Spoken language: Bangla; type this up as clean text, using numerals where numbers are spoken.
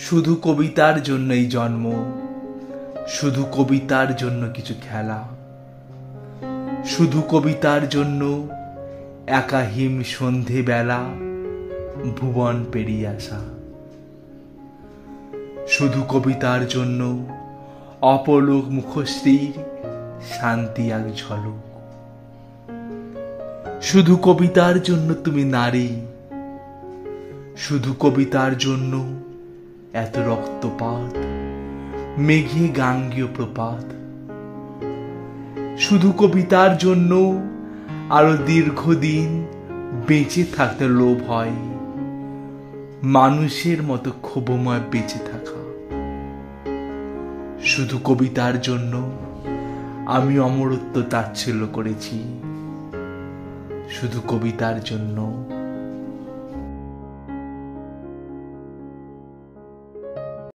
শুধু কবিতার জন্যই জন্ম, শুধু কবিতার জন্য কিছু খেলা, শুধু কবিতার জন্য একা হিম সন্ধে বেলা ভুবন পেরিয়ে আসা, শুধু কবিতার জন্য অপলোক মুখশ্রীর শান্তি এক ঝলক, শুধু কবিতার জন্য তুমি নারী, শুধু কবিতার জন্য এত রক্তপাত, মেঘে গাঙ্গেয় প্রপাত, শুধু কবিতার জন্য আরো দীর্ঘদিন বেঁচে থাকতে লোভ হয়, মানুষের মতো ক্ষোভময় বেঁচে থাকা। শুধু কবিতার জন্য আমি অমরত্ব তাচ্ছিল্য করেছি, শুধু কবিতার জন্য